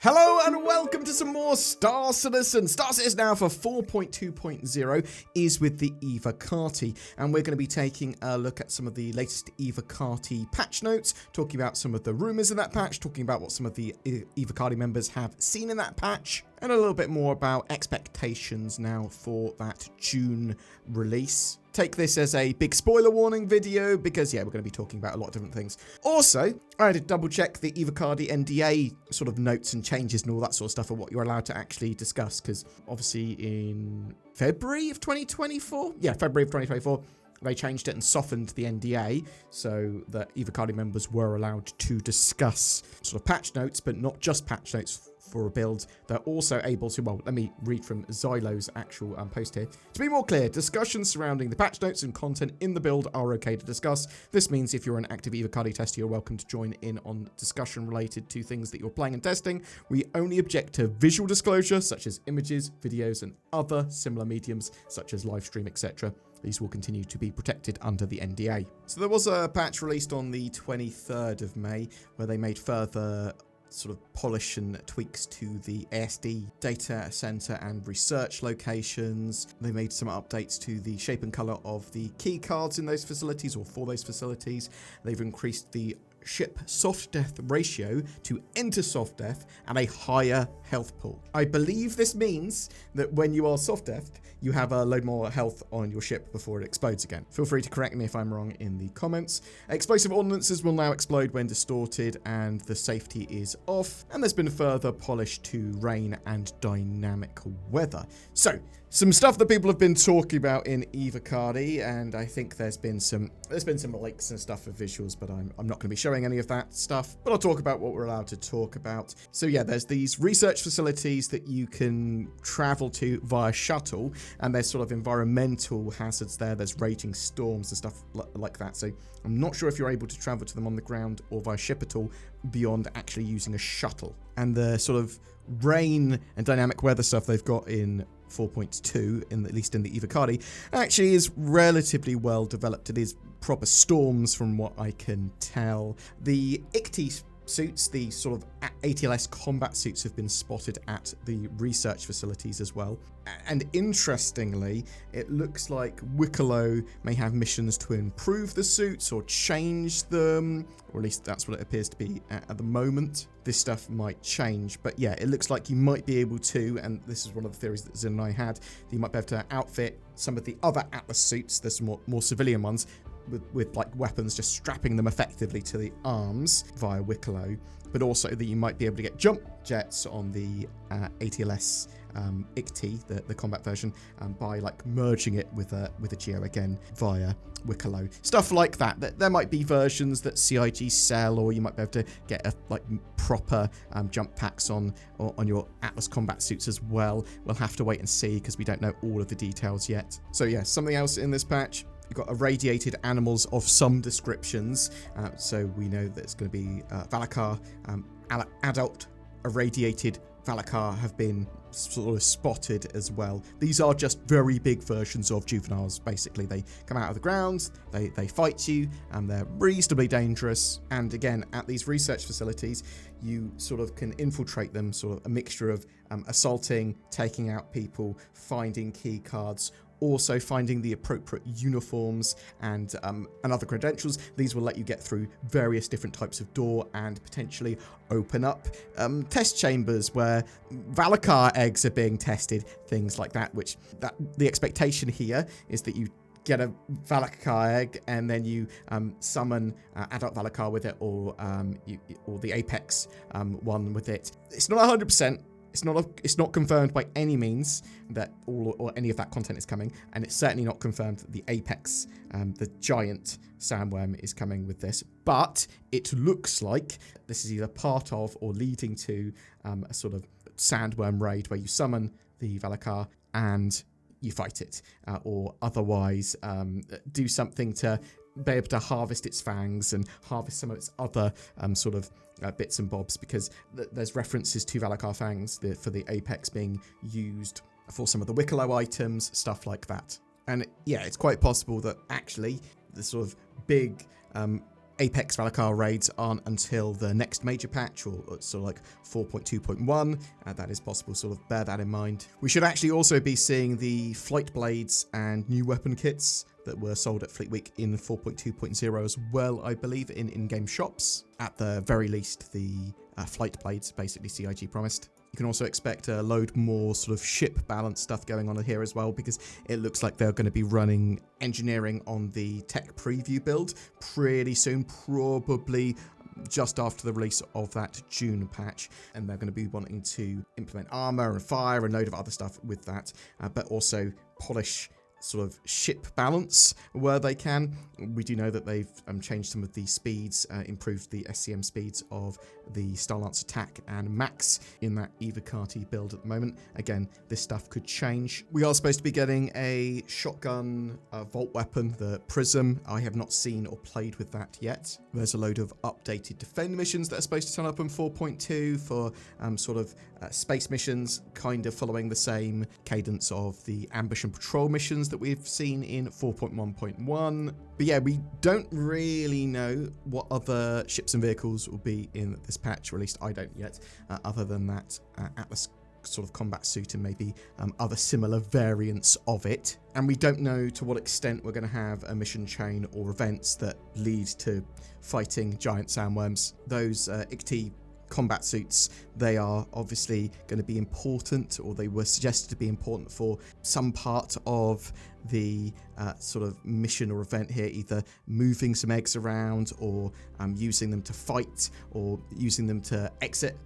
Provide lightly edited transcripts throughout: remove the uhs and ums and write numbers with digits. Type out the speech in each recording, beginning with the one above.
Hello and welcome to some more Star Citizen. Star Citizen now for 4.2.0 is with the Evocati, and we're going to be taking a look at some of the latest Evocati patch notes, talking about some of the rumors in that patch, talking about what some of the Evocati members have seen in that patch, and a little bit more about expectations now for that June release. Take this as a big spoiler warning video because, yeah, we're going to be talking about a lot of different things. Also, I had to double check the Evocati NDA sort of notes and changes and all that sort of stuff of what you're allowed to actually discuss, because obviously in February of 2024, they changed it and softened the NDA so that Evocati members were allowed to discuss sort of patch notes, but not just patch notes for a build. They're also able to, well, let me read from Xylo's actual post here. To be more clear, discussions surrounding the patch notes and content in the build are okay to discuss. This means if you're an active Evocati tester, you're welcome to join in on discussion related to things that you're playing and testing. We only object to visual disclosure, such as images, videos, and other similar mediums, such as live stream, etc. These will continue to be protected under the NDA. So there was a patch released on the 23rd of May where they made further sort of polish and tweaks to the ASD data center and research locations. They made some updates to the shape and color of the key cards in those facilities or for those facilities. They've increased the ship soft death ratio to enter soft death and a higher health pool. I believe this means that when you are soft deathed, you have a load more health on your ship before it explodes again. Feel free to correct me if I'm wrong in the comments. Explosive ordnances will now explode when distorted and the safety is off. And there's been further polish to rain and dynamic weather. So, some stuff that people have been talking about in Evocati, and I think there's been some leaks and stuff for visuals, but I'm not going to be showing any of that stuff. But I'll talk about what we're allowed to talk about. So yeah, there's these research facilities that you can travel to via shuttle, and there's sort of environmental hazards there. There's raging storms and stuff like that. So I'm not sure if you're able to travel to them on the ground or via ship at all beyond actually using a shuttle. And the sort of rain and dynamic weather stuff they've got in 4.2, at least in the Evocati, actually is relatively well developed. It is proper storms from what I can tell. The IKTI suits, the sort of ATLS combat suits, have been spotted at the research facilities as well. And interestingly, it looks like Wicklow may have missions to improve the suits or change them, or at least that's what it appears to be at the moment. This stuff might change, but yeah, it looks like you might be able to, and this is one of the theories that Zin and I had, that you might be able to outfit some of the other Atlas suits, there's some more civilian ones, with like weapons, just strapping them effectively to the arms via Wicklow, but also that you might be able to get jump jets on the ATLS IKTI, the combat version, by like merging it with a Geo again via Wicklow. Stuff like that. There might be versions that CIG sell, or you might be able to get a like proper jump packs on your Atlas combat suits as well. We'll have to wait and see because we don't know all of the details yet. So yeah, something else in this patch. You've got irradiated animals of some descriptions, so we know that it's going to be Valakar. Adult irradiated Valakar have been sort of spotted as well. These are just very big versions of juveniles. Basically, they come out of the ground, they fight you, and they're reasonably dangerous. And again, at these research facilities, you sort of can infiltrate them, sort of a mixture of assaulting, taking out people, finding key cards, also finding the appropriate uniforms and other credentials. These will let you get through various different types of door and potentially open up test chambers where Valakar eggs are being tested, things like that, the expectation here is that you get a Valakar egg and then you summon adult Valakar with it, or the Apex one with it. It's not 100%. It's not confirmed by any means that all or any of that content is coming, and it's certainly not confirmed that the Apex, the giant sandworm, is coming with this. But it looks like this is either part of or leading to a sort of sandworm raid where you summon the Valakar and you fight it, or otherwise do something to be able to harvest its fangs and harvest some of its other sort of bits and bobs, because there's references to Valakar fangs for the Apex being used for some of the Wicklow items, stuff like that. And yeah, it's quite possible that actually the sort of big Apex Valakar raids aren't until the next major patch, or sort of like 4.2.1. That is possible, sort of bear that in mind. We should actually also be seeing the flight blades and new weapon kits that were sold at Fleet Week in 4.2.0 as well, I believe, in in-game shops. At the very least, the flight blades, basically CIG promised. You can also expect a load more sort of ship balance stuff going on here as well, because it looks like they're going to be running engineering on the tech preview build pretty soon, probably just after the release of that June patch, and they're going to be wanting to implement armor and fire and a load of other stuff with that, but also polish sort of ship balance where they can. We do know that they've changed some of the speeds, improved the SCM speeds of the Starlance attack and Max in that Evocati build at the moment. Again, this stuff could change. We are supposed to be getting a shotgun vault weapon, the Prism. I have not seen or played with that yet. There's a load of updated defend missions that are supposed to turn up in 4.2 for sort of space missions, kind of following the same cadence of the ambush and patrol missions that we've seen in 4.1.1. But yeah, we don't really know what other ships and vehicles will be in this patch, or at least I don't yet, other than that Atlas sort of combat suit and maybe other similar variants of it. And we don't know to what extent we're going to have a mission chain or events that lead to fighting giant sandworms. Those IKTI combat suits, they are obviously going to be important, or they were suggested to be important for some part of the sort of mission or event here, either moving some eggs around, or using them to fight, or using them to exit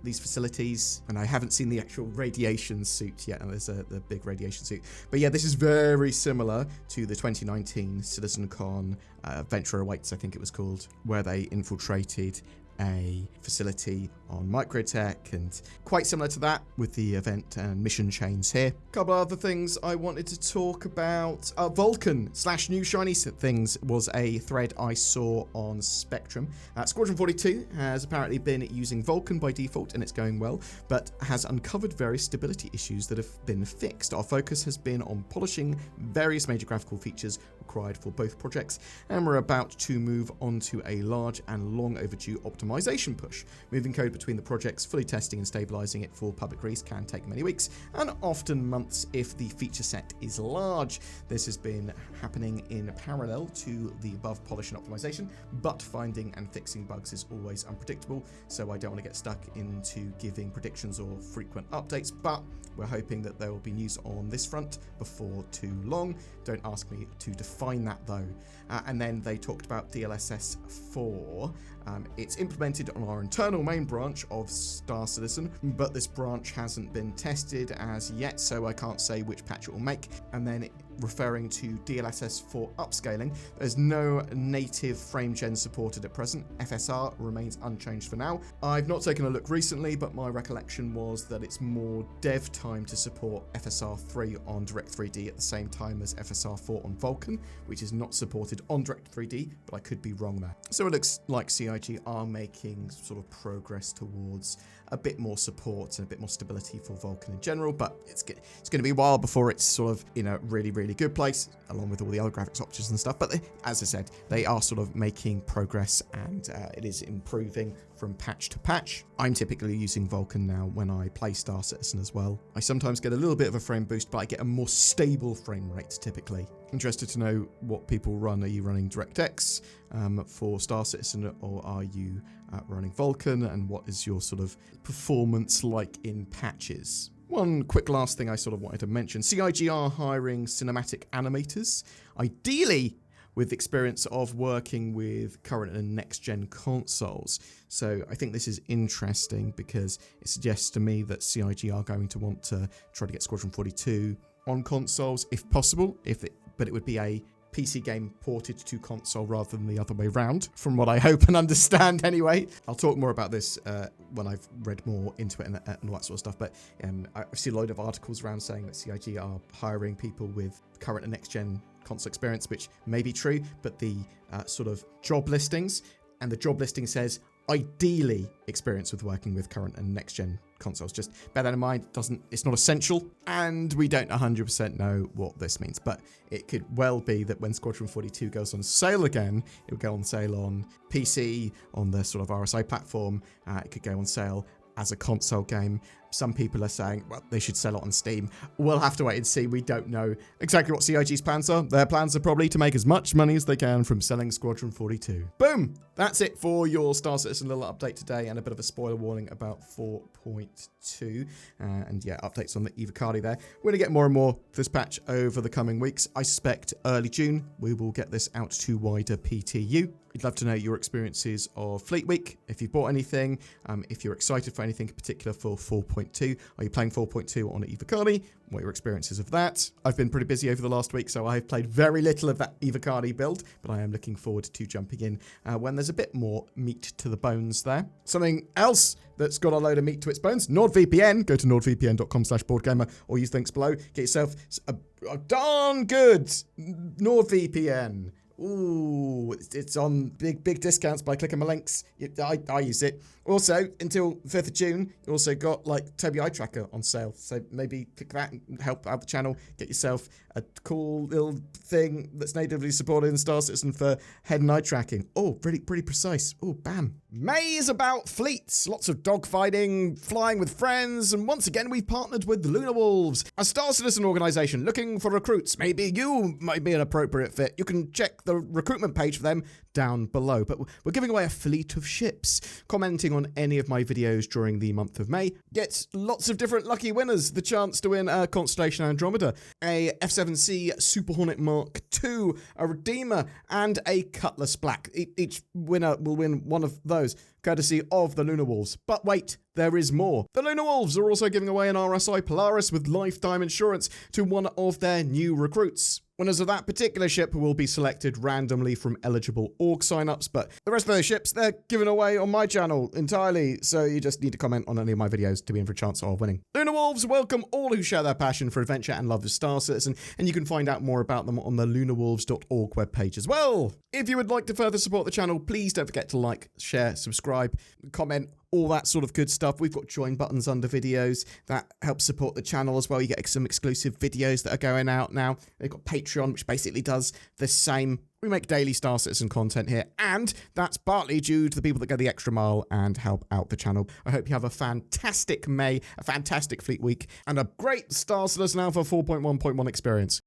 these facilities. And I haven't seen the actual radiation suit yet, and there's the big radiation suit. But yeah, this is very similar to the 2019 CitizenCon Venture Awaits, I think it was called, where they infiltrated a facility on Microtech, and quite similar to that with the event and mission chains here. A couple other things I wanted to talk about. Vulkan / new shiny things was a thread I saw on Spectrum. Squadron 42 has apparently been using Vulkan by default, and it's going well, but has uncovered various stability issues that have been fixed. Our focus has been on polishing various major graphical features required for both projects, and we're about to move on to a large and long overdue optimization push. Moving code between the projects, fully testing and stabilizing it for public release can take many weeks, and often months if the feature set is large. This has been happening in parallel to the above polish and optimization, but finding and fixing bugs is always unpredictable, so I don't want to get stuck into giving predictions or frequent updates, but we're hoping that there will be news on this front before too long. Don't ask me to define that though. And then they talked about DLSS 4. It's implemented on our internal main branch of Star Citizen, but this branch hasn't been tested as yet, so I can't say which patch it will make. And then referring to DLSS 4 upscaling, there's no native frame gen supported at present. FSR remains unchanged for now. I've not taken a look recently, but my recollection was that it's more dev time to support FSR 3 on Direct3D at the same time as FSR 4 on Vulkan, which is not supported on Direct3D, but I could be wrong there. So it looks like CIG are making sort of progress towards a bit more support and a bit more stability for Vulkan in general, but it's going to be a while before it's sort of in a really good place, along with all the other graphics options and stuff. But as I said, they are sort of making progress, and it is improving from patch to patch. I'm typically using Vulkan now when I play Star Citizen as well. I sometimes get a little bit of a frame boost, but I get a more stable frame rate typically. Interested to know what people run. Are you running DirectX for Star Citizen, or are you running Vulkan, and what is your sort of performance like in patches? One quick last thing I sort of wanted to mention. CIG are hiring cinematic animators, ideally with experience of working with current and next-gen consoles. So I think this is interesting because it suggests to me that CIG are going to want to try to get Squadron 42 on consoles if possible, but it would be a PC game ported to console rather than the other way round, from what I hope and understand anyway. I'll talk more about this when I've read more into it and all that sort of stuff, but I've seen a load of articles around saying that CIG are hiring people with current and next-gen console experience, which may be true, but the sort of job listings, and the job listing says ideally experienced with working with current and next gen consoles. Just bear that in mind, it's not essential, and we don't 100% know what this means, but it could well be that when Squadron 42 goes on sale again, it will go on sale on PC, on the sort of RSI platform, it could go on sale as a console game. Some people are saying, well, they should sell it on Steam. We'll have to wait and see. We don't know exactly what CIG's plans are. Their plans are probably to make as much money as they can from selling Squadron 42. Boom! That's it for your Star Citizen little update today, and a bit of a spoiler warning about 4.2. And yeah, updates on the Evocati there. We're going to get more and more of this patch over the coming weeks. I suspect early June, we will get this out to wider PTU. We'd love to know your experiences of Fleet Week, if you've bought anything, if you're excited for anything in particular for 4.2. Are you playing 4.2 on Evocati? What are your experiences of that? I've been pretty busy over the last week, so I've played very little of that Evocati build, but I am looking forward to jumping in when there's a bit more meat to the bones there. Something else that's got a load of meat to its bones, NordVPN. Go to nordvpn.com/BoredGamer or use links below. Get yourself a darn good NordVPN. Ooh, it's on big discounts by clicking my links. I use it. Also, until 5th of June, you also got like Toby Eye Tracker on sale. So maybe click that and help out the channel. Get yourself a cool little thing that's natively supported in Star Citizen for head and eye tracking. Oh, pretty precise. Oh, bam. May is about fleets. Lots of dogfighting, flying with friends, and once again we've partnered with the Lunar Wolves, a Star Citizen organization looking for recruits. Maybe you might be an appropriate fit. You can check the recruitment page for them down below. But we're giving away a fleet of ships. Commenting on any of my videos during the month of May gets lots of different lucky winners the chance to win a Constellation Andromeda, a F7C Super Hornet Mark II, a Redeemer, and a Cutlass Black. Each winner will win one of those, courtesy of the Lunar Wolves. But wait, there is more. The Lunar Wolves are also giving away an RSI Polaris with lifetime insurance to one of their new recruits. Winners of that particular ship will be selected randomly from eligible org signups, but the rest of those ships, they're given away on my channel entirely, so you just need to comment on any of my videos to be in for a chance of winning. Lunar Wolves welcome all who share their passion for adventure and love of Star Citizen, and you can find out more about them on the lunarwolves.org webpage as well. If you would like to further support the channel, please don't forget to like, share, subscribe, comment, all that sort of good stuff. We've got join buttons under videos that help support the channel as well. You get some exclusive videos that are going out now. They've got Patreon, which basically does the same. We make daily Star Citizen content here, and that's partly due to the people that go the extra mile and help out the channel. I hope you have a fantastic May, a fantastic Fleet Week, and a great Star Citizen Alpha 4.1.1 experience.